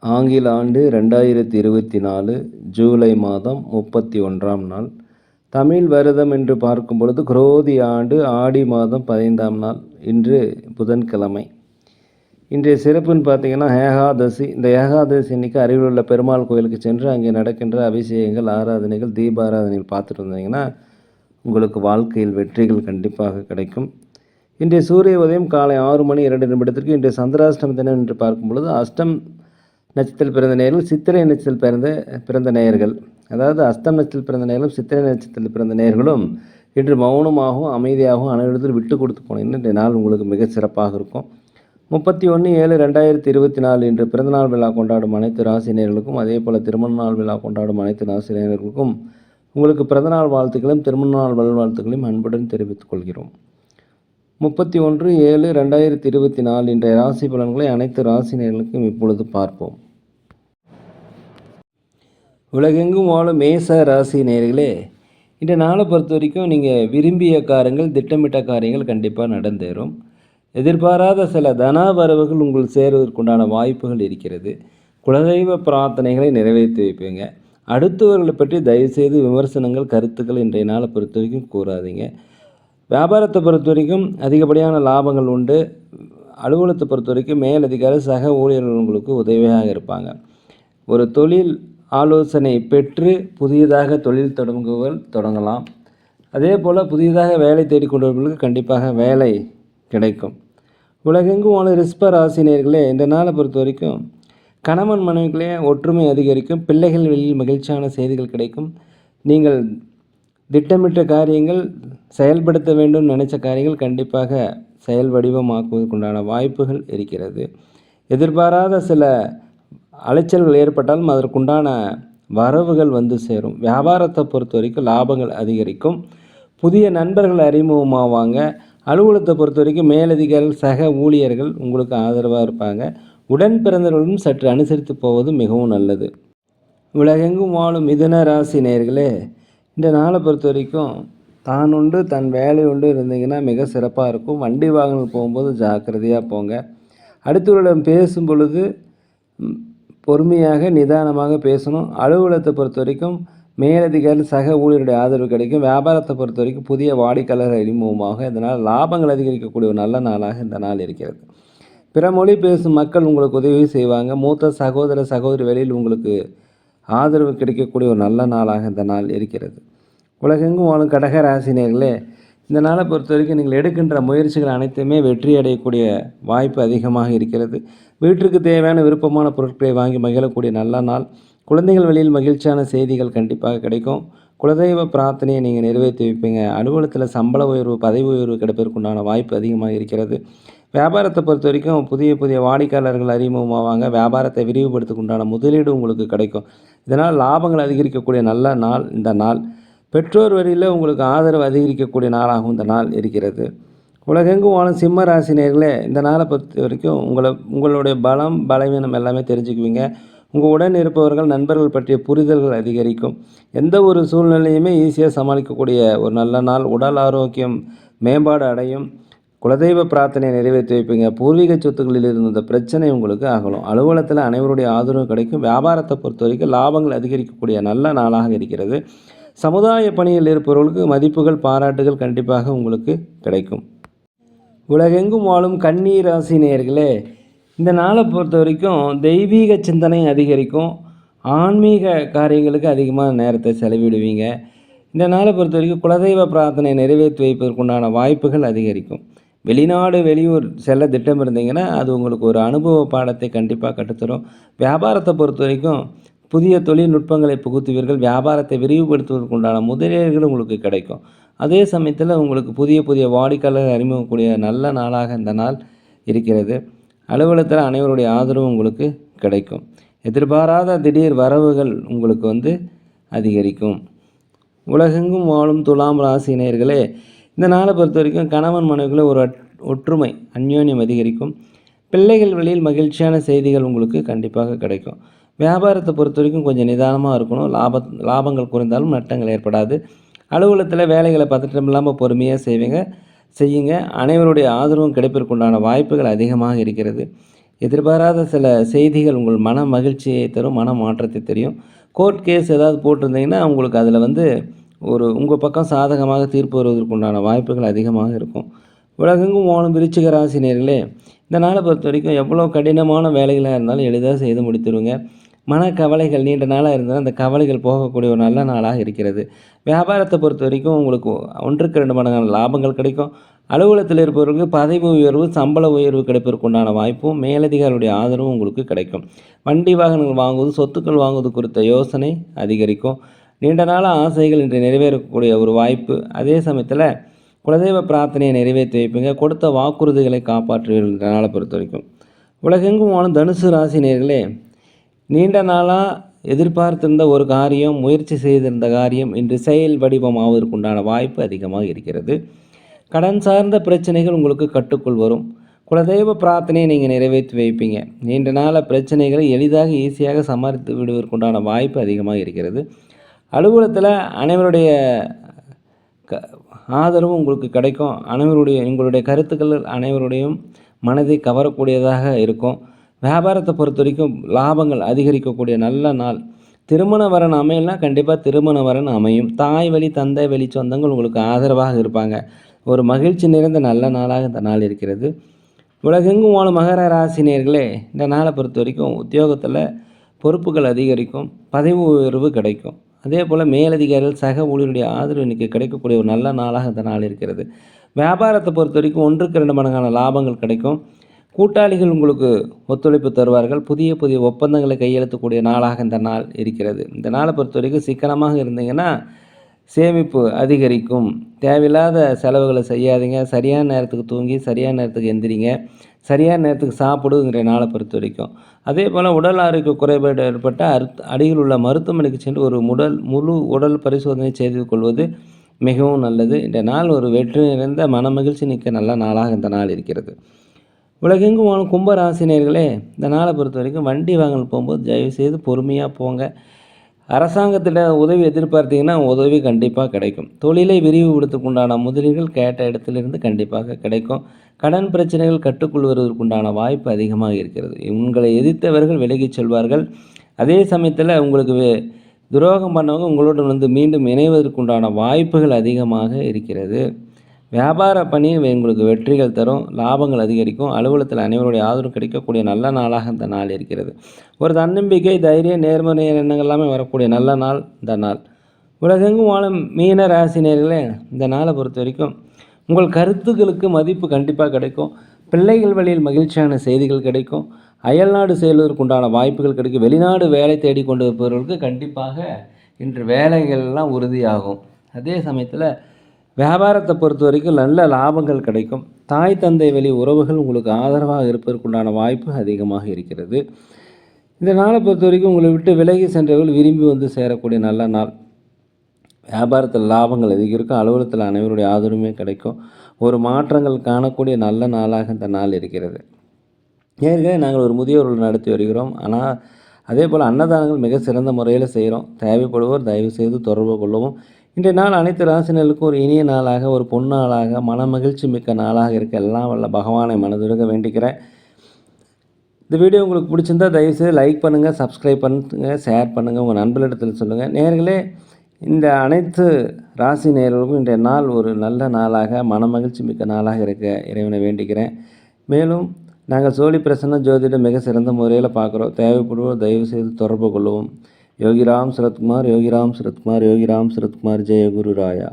ஆங்கில ஆண்டு 2024 ஜூலை மாதம் 31ஆம் நாள். தமிழ் வருடம் என்று பார்க்கும் பொழுது குரோதி ஆண்டு ஆடி மாதம் 15ஆம் நாள். இன்று புதன்கிழமை. இன்றைய சிறப்புன்னு பார்த்தீங்கன்னா ஏகாதசி. இந்த ஏகாதசி அன்னைக்கு அருகில் உள்ள பெருமாள் கோயிலுக்கு சென்று அங்கே நடக்கின்ற அபிஷேகங்கள், ஆராதனைகள், தீபாராதனைகள் பார்த்துட்டு வந்தீங்கன்னா உங்களுக்கு வாழ்க்கையில் வெற்றிகள் கண்டிப்பாக கிடைக்கும். இன்றைய சூரிய உதயம் காலை 6 மணி 2 நிமிடத்திற்கு. இன்றைய சந்திராஷ்டம தினம் என்று பார்க்கும் பொழுது அஷ்டம் நட்சத்திரத்தில் பிறந்த நேயர்கள், சித்திரை நட்சத்திரத்தில் பிறந்த நேயர்கள், அதாவது அஸ்தம் நட்சத்திரத்தில் பிறந்த நேயர்களும் சித்திரை நட்சத்திரத்தில் பிறந்த நேயர்களும் இன்று மௌனமாகவும் அமைதியாகவும் அனைவரிடத்தில் விட்டு கொடுத்து போனீங்கன்னா இன்றைய நாள் உங்களுக்கு மிக சிறப்பாக இருக்கும். 31/7/2024 இன்று பிறந்தநாள் விழா கொண்டாடும் அனைத்து ராசி நேயர்களுக்கும், அதே போல் திருமண நாள் விழா கொண்டாடும் அனைத்து ராசி நேயர்களுக்கும் உங்களுக்கு பிறந்தநாள் வாழ்த்துக்களையும் திருமண நாள் வாழ்த்துக்களையும் அன்புடன் தெரிவித்துக் கொள்கிறோம். 31/7/2024 இன்றைய ராசி பலன்களை அனைத்து ராசி நேயர்களுக்கும் இப்பொழுது பார்ப்போம். உலகெங்கும் வாழும் மேச ராசி நேயர்களே, இந்த நாளை பொறுத்த வரைக்கும் நீங்கள் விரும்பிய காரியங்கள், திட்டமிட்ட காரியங்கள் கண்டிப்பாக நடந்தேறும். எதிர்பாராத சில தன வரவுகள் உங்கள் சேருவதற்குண்டான வாய்ப்புகள் இருக்கிறது. குலதெய்வ பிரார்த்தனைகளை நிறைவேற்றி வைப்பீங்க. அடுத்தவர்களை பற்றி தயவுசெய்து விமர்சனங்கள், கருத்துக்கள் இன்றைய நாளை பொறுத்த வரைக்கும் கூறாதீங்க. வியாபாரத்தை பொறுத்த வரைக்கும் அதிகப்படியான லாபங்கள் உண்டு. அலுவலகத்தை பொறுத்த வரைக்கும் மேலதிகாரி, சக ஊழியர்கள் உங்களுக்கு உதவியாக இருப்பாங்க. ஒரு தொழில் ஆலோசனை பெற்று புதியதாக தொழில் தொடங்கலாம். அதே போல் புதியதாக வேலை தேடிக்கொண்டவர்களுக்கு கண்டிப்பாக வேலை கிடைக்கும். உலகெங்கும் வாழும் ரிஷப ராசினியர்களே, இந்த நாளை பொறுத்த வரைக்கும் கணவன் மனைவிகளே ஒற்றுமை அதிகரிக்கும். பிள்ளைகள் வெளியில் மகிழ்ச்சியான செய்திகள் கிடைக்கும். நீங்கள் திட்டமிட்ட காரியங்கள், செயல்படுத்த வேண்டும் நினைச்ச காரியங்கள் கண்டிப்பாக செயல் வடிவமாக்குவதற்குண்டான வாய்ப்புகள் இருக்கிறது. எதிர்பாராத சில அலைச்சல்கள் ஏற்பட்டாலும் அதற்குண்டான வரவுகள் வந்து சேரும். வியாபாரத்தை பொறுத்த வரைக்கும் லாபங்கள் அதிகரிக்கும். புதிய நண்பர்கள் அறிமுகமாவாங்க. அலுவலகத்தை பொறுத்த வரைக்கும் மேலதிகாரிகள், சக ஊழியர்கள் உங்களுக்கு ஆதரவாக இருப்பாங்க. உடன் பிறந்தவர்களும் சற்று அனுசரித்து போவது மிகவும் நல்லது. உலகெங்கும் வாழும் மிதுன ராசி நேயர்களே, இந்த நாளை பொறுத்த வரைக்கும் தான் உண்டு தன் வேலை உண்டு இருந்தீங்கன்னா மிக சிறப்பாக இருக்கும். வண்டி வாகனங்கள் போகும்போது ஜாக்கிரதையாக போங்க. அடுத்தவர்களிடம் பேசும் பொழுது பொறுமையாக நிதானமாக பேசணும். அலுவலகத்தை பொறுத்த வரைக்கும் மேலதிகாரி, சக ஊழியருடைய ஆதரவு கிடைக்கும். வியாபாரத்தை பொறுத்த வரைக்கும் புதிய வாடிக்கையாளர் அறிமுகமாக இதனால் லாபங்கள் அதிகரிக்கக்கூடிய ஒரு நல்ல நாளாக இந்த நாள் இருக்கிறது. பிற மொழி பேசும் மக்கள் உங்களுக்கு உதவி செய்வாங்க. மூத்த சகோதர சகோதரி வெளியில் உங்களுக்கு ஆதரவு கிடைக்கக்கூடிய ஒரு நல்ல நாளாக இந்த நாள் இருக்கிறது. உலகெங்கும் வாழும் கடக ராசினியர்களே, இந்த நாளை பொறுத்த வரைக்கும் நீங்கள் எடுக்கின்ற முயற்சிகள் அனைத்துமே வெற்றி அடையக்கூடிய வாய்ப்பு அதிகமாக இருக்கிறது. வீட்டிற்கு தேவையான விருப்பமான பொருட்களை வாங்கி மகிழக்கூடிய நல்ல நாள். குழந்தைகள் வெளியில் மகிழ்ச்சியான செய்திகள் கண்டிப்பாக கிடைக்கும். குலதெய்வ பிரார்த்தனையை நீங்கள் நிறைவேற்றி வைப்பீங்க. அலுவலகத்தில் சம்பள உயர்வு, பதவி உயர்வு கிடைப்பதற்குண்டான வாய்ப்பு அதிகமாக இருக்கிறது. வியாபாரத்தை பொறுத்த வரைக்கும் புதிய வாடிக்கையாளர்கள் அறிமுகமாவாங்க. வியாபாரத்தை விரிவுபடுத்துக்குண்டான முதலீடு உங்களுக்கு கிடைக்கும். இதனால் லாபங்கள் அதிகரிக்கக்கூடிய நல்ல நாள் இந்த நாள். பெற்றோர் வழியில் உங்களுக்கு ஆதரவு அதிகரிக்கக்கூடிய நாளாகவும் இந்த நாள் இருக்கிறது. உலகெங்கும் வாழும் சிம்ம ராசி நேயர்களே, இந்த நாளை பொறுத்த வரைக்கும் உங்களுடைய பலம், பலவீனம் எல்லாமே தெரிஞ்சுக்குவீங்க. உங்கள் உடன் இருப்பவர்கள், நண்பர்கள் பற்றிய புரிதல்கள் அதிகரிக்கும். எந்த ஒரு சூழ்நிலையுமே ஈஸியாக சமாளிக்கக்கூடிய ஒரு நல்ல நாள். உடல் ஆரோக்கியம் மேம்பாடு அடையும். குலதெய்வ பிரார்த்தனையை நிறைவேற்றி வைப்பீங்க. பூர்வீக சொத்துக்களில் இருந்த பிரச்சனை உங்களுக்கு அகலும். அலுவலகத்தில் அனைவருடைய ஆதரவு கிடைக்கும். வியாபாரத்தை பொறுத்த வரைக்கும் லாபங்கள் அதிகரிக்கக்கூடிய நல்ல நாளாக இருக்கிறது. சமுதாய பணியில் இருப்பவர்களுக்கு மதிப்புகள், பாராட்டுகள் கண்டிப்பாக உங்களுக்கு கிடைக்கும். உலகெங்கும் வாழும் கன்னி ராசி நேயர்களே, இந்த நாளை பொறுத்த வரைக்கும் தெய்வீக சிந்தனை அதிகரிக்கும். ஆன்மீக காரியங்களுக்கு அதிகமாக நேரத்தை செலவிடுவீங்க. இந்த நாளை பொறுத்த வரைக்கும் குலதெய்வ பிரார்த்தனை நிறைவேற்றி வைப்பதற்குண்டான வாய்ப்புகள் அதிகரிக்கும். வெளிநாடு, வெளியூர் செல்ல திட்டம் இருந்தீங்கன்னா அது உங்களுக்கு ஒரு அனுபவ பாடத்தை கண்டிப்பாக கற்றுத்தரும். வியாபாரத்தை பொறுத்த வரைக்கும் புதிய தொழில்நுட்பங்களை புகுத்துவீர்கள். வியாபாரத்தை விரிவுபடுத்துவதற்குண்டான முதலீடுகள் உங்களுக்கு கிடைக்கும். அதே சமயத்தில் உங்களுக்கு புதிய வாடிக்கையாளர்கள் அறிமுகக்கூடிய நல்ல நாளாக இந்த நாள் இருக்கிறது. அலுவலகத்தில் அனைவருடைய ஆதரவு உங்களுக்கு கிடைக்கும். எதிர்பாராத திடீர் வரவுகள் உங்களுக்கு அதிகரிக்கும். உலகெங்கும் வாழும் துலாம் ராசி நேயர்களே, இந்த நாளை பொறுத்த வரைக்கும் கணவன் மனைவிக்குள்ள ஒரு ஒற்றுமை, அந்யோன்யம் அதிகரிக்கும். பிள்ளைகள் வழியில் மகிழ்ச்சியான செய்திகள் உங்களுக்கு கண்டிப்பாக கிடைக்கும். வியாபாரத்தை பொறுத்த வரைக்கும் கொஞ்சம் நிதானமாக இருக்கணும். லாபங்கள் குறைந்தாலும் நட்டங்கள் ஏற்படாது. அலுவலகத்தில் வேலைகளை பதட்டம் இல்லாமல் பொறுமையாக செய்யுங்க. அனைவருடைய ஆதரவும் கிடைப்பதற்குண்டான வாய்ப்புகள் அதிகமாக இருக்கிறது. எதிர்பாராத சில செய்திகள் உங்கள் மன மகிழ்ச்சியை தரும், மன மாற்றத்தை தெரியும். கோர்ட் கேஸ் ஏதாவது போட்டிருந்தீங்கன்னா, உங்களுக்கு அதில் வந்து உங்கள் பக்கம் சாதகமாக தீர்ப்பு வருவதற்குண்டான வாய்ப்புகள் அதிகமாக இருக்கும். உலகெங்கும் வாழும் விருச்சிக ராசி நேயர்களே, இந்த நாளை பொறுத்தவரைக்கும் எவ்வளோ கடினமான வேலைகளாக இருந்தாலும் எளிதாக செய்து முடித்துருங்க. மனக்கவலைகள் நீண்ட நாளாக இருந்தாலும் அந்த கவலைகள் போகக்கூடிய ஒரு நல்ல நாளாக இருக்கிறது. வியாபாரத்தை பொறுத்த வரைக்கும் உங்களுக்கு 1க்கு 2 மடங்கான லாபங்கள் கிடைக்கும். அலுவலகத்தில் இருப்பவர்களுக்கு பதவி உயர்வு, சம்பள உயர்வு கிடைப்பதற்கு உண்டான வாய்ப்பும், மேலதிகாரிகளுடைய ஆதரவும் உங்களுக்கு கிடைக்கும். வண்டி வாகனங்கள் வாங்குவது, சொத்துக்கள் வாங்குவது குறித்த யோசனை அதிகரிக்கும். நீண்ட நாள ஆசைகள் இன்று நிறைவேறக்கூடிய ஒரு வாய்ப்பு. அதே சமயத்தில் குலதெய்வ பிரார்த்தனையை நிறைவேற்றி வைப்பீங்க. கொடுத்த வாக்குறுதிகளை காப்பாற்றுவீர்கள் இந்த நாளை பொறுத்த வரைக்கும். உலகெங்கும் வாழும் தனுசு ராசி நேயர்களே, நீண்ட நாளாக எதிர்பார்த்திருந்த ஒரு காரியம், முயற்சி செய்திருந்த காரியம் இன்று செயல் வடிவமாவதற்குண்டான வாய்ப்பு அதிகமாக இருக்கிறது. கடன் சார்ந்த பிரச்சனைகள் உங்களுக்கு கட்டுக்குள் வரும். குலதெய்வ பிரார்த்தனையை நீங்கள் நிறைவேற்றி வைப்பீங்க. நீண்ட நாள பிரச்சனைகளை எளிதாக ஈஸியாக சமாளித்து விடுவதற்குண்டான வாய்ப்பு அதிகமாக இருக்கிறது. அலுவலகத்தில் அனைவருடைய ஆதரவும் உங்களுக்கு கிடைக்கும். உங்களுடைய கருத்துக்கள் அனைவருடையும் மனதை கவரக்கூடியதாக இருக்கும். வியாபாரத்தை பொறுத்த வரைக்கும் லாபங்கள் அதிகரிக்கக்கூடிய நல்ல நாள். திருமண வரன் அமையலாம், கண்டிப்பாக திருமண வரன் அமையும். தாய் வழி, தந்தை வழி சொந்தங்கள் உங்களுக்கு ஆதரவாக இருப்பாங்க. ஒரு மகிழ்ச்சி நிறைந்த நல்ல நாளாக இந்த நாள் இருக்கிறது. உலகெங்கும் வாழும் மகர ராசி நேயர்களே, இந்த நாளை பொறுத்த வரைக்கும் உத்தியோகத்தில் பொறுப்புகள் அதிகரிக்கும், பதவி உயர்வு கிடைக்கும். அதே போல் மேலதிகாரிகள், சக ஊழியருடைய ஆதரவு இன்றைக்கி கிடைக்கக்கூடிய ஒரு நல்ல நாளாக இந்த நாள் இருக்கிறது. வியாபாரத்தை பொறுத்த வரைக்கும் 1க்கு 2 மடங்கான லாபங்கள் கிடைக்கும். கூட்டாளிகள் உங்களுக்கு ஒத்துழைப்பு தருவார்கள். புதிய புதிய ஒப்பந்தங்களை கையெழுத்தக்கூடிய நாளாக இந்த நாள் இருக்கிறது. இந்த நாளை பொறுத்த வரைக்கும் சிக்கனமாக இருந்தீங்கன்னா சேமிப்பு அதிகரிக்கும். தேவையில்லாத செலவுகளை செய்யாதீங்க. சரியான நேரத்துக்கு தூங்கி சரியான நேரத்துக்கு எந்திரிங்க. சரியான நேரத்துக்கு சாப்பிடுங்கிற நாளை பொறுத்த வரைக்கும். அதே போல் உடல் ஆரோக்கிய குறைபாடு ஏற்பட்ட அருகில் உள்ள மருத்துவமனைக்கு சென்று ஒரு முழு உடல் பரிசோதனை செய்து கொள்வது மிகவும் நல்லது. இந்த நாள் ஒரு வெற்றி நிறைந்த மனமகிழ்ச்சி மிக்க நல்ல நாளாக இந்த நாள் இருக்கிறது. உலகெங்கும் வாழும் கும்பராசினியர்களே, இந்த நாளை பொறுத்த வரைக்கும் வண்டி வாங்கல் போகும்போது தயவுசெய்து பொறுமையாக போங்க. அரசாங்கத்திட உதவி எதிர்பார்த்தீங்கன்னா உதவி கண்டிப்பாக கிடைக்கும். தொழிலை விரிவுபடுத்துக்குண்டான முதலீடுகள் கேட்ட இடத்திலிருந்து கண்டிப்பாக கிடைக்கும். கடன் பிரச்சனைகள் கட்டுக்குள் வருவதற்குண்டான வாய்ப்பு அதிகமாக இருக்கிறது. உங்களை எதிர்த்தவர்கள் விலகிச் செல்வார்கள். அதே சமயத்தில் உங்களுக்கு துரோகம் பண்ணவங்க உங்களுடன் மீண்டும் இணைவதற்குண்டான வாய்ப்புகள் அதிகமாக இருக்கிறது. வியாபார பணி உங்களுக்கு வெற்றிகள் தரும், லாபங்கள் அதிகரிக்கும். அலுவலகத்தில் அனைவருடைய ஆதரவு கிடைக்கக்கூடிய நல்ல நாளாக இந்த நாள் இருக்கிறது. ஒரு தன்னம்பிக்கை, தைரியம், நேர்மறை எண்ணங்கள் எல்லாமே வரக்கூடிய நல்ல நாள் இந்த நாள். உலகெங்கும் வாழும் மீன ராசினியர்களே, இந்த நாளை பொறுத்த வரைக்கும் உங்கள் கருத்துக்களுக்கு மதிப்பு கண்டிப்பாக கிடைக்கும். பிள்ளைகள் வழியில் மகிழ்ச்சியான செய்திகள் கிடைக்கும். அயல்நாடு செல்வதற்குண்டான வாய்ப்புகள் கிடைக்கும். வெளிநாடு வேலை தேடி கொண்டு இருப்பவர்களுக்கு கண்டிப்பாக இன்று வேலைகள்லாம் உறுதியாகும். அதே சமயத்தில் வியாபாரத்தை பொறுத்த வரைக்கும் நல்ல லாபங்கள் கிடைக்கும். தாய் தந்தை வழி உறவுகள் உங்களுக்கு ஆதரவாக இருப்பதற்குண்டான வாய்ப்பு அதிகமாக இருக்கிறது. இந்த நாளை பொறுத்த வரைக்கும் உங்களை விட்டு விலகி சென்றவர்கள் விரும்பி சேரக்கூடிய நல்ல நாள். வியாபாரத்தில் லாபங்கள் அதிகரிக்கும். அலுவலகத்தில் அனைவருடைய ஆதரவுமே கிடைக்கும். ஒரு மாற்றங்கள் காணக்கூடிய நல்ல நாளாக இந்த நாள் இருக்கிறது. ஏற்கனவே நாங்கள் ஒரு முதியோர்கள் நடத்தி வருகிறோம். ஆனால் அதே போல் அன்னதானங்கள் மிக சிறந்த முறையில் செய்கிறோம். தேவைப்படுவோர் தயவு செய்து தொடர்பு கொள்ளவும். இன்றைய நாள் அனைத்து ராசினர்களுக்கும் ஒரு இனிய நாளாக, ஒரு பொன்னாளாக, மனமகிழ்ச்சி மிக்க நாளாக இருக்க எல்லாம் வல்ல பகவானை மனதுருக வேண்டிக்கிறேன். இந்த வீடியோ உங்களுக்கு பிடிச்சிருந்தா தயவுசெய்து லைக் பண்ணுங்கள், சப்ஸ்கிரைப் பண்ணுங்கள், ஷேர் பண்ணுங்கள், உங்கள் நண்பர்களிடத்தில் சொல்லுங்கள். நேயர்களே, இந்த அனைத்து ராசி நேயர்களுக்கும் இன்றைய நாள் ஒரு நல்ல நாளாக, மனமகிழ்ச்சி மிக்க நாளாக இருக்க இறைவனை வேண்டிக்கிறேன். மேலும் நாங்கள் சோழி பிரசன்ன ஜோதிடம் மிக சிறந்த முறையில் பார்க்குறோம். தேவைப்படுவோம் தயவுசெய்து தொடர்பு கொள்வோம். யோகிராம் சரத்குமார், யோகிராம் சரத்குமார், யோகிராம் சரத்குமார். ஜெய குரு ராயா.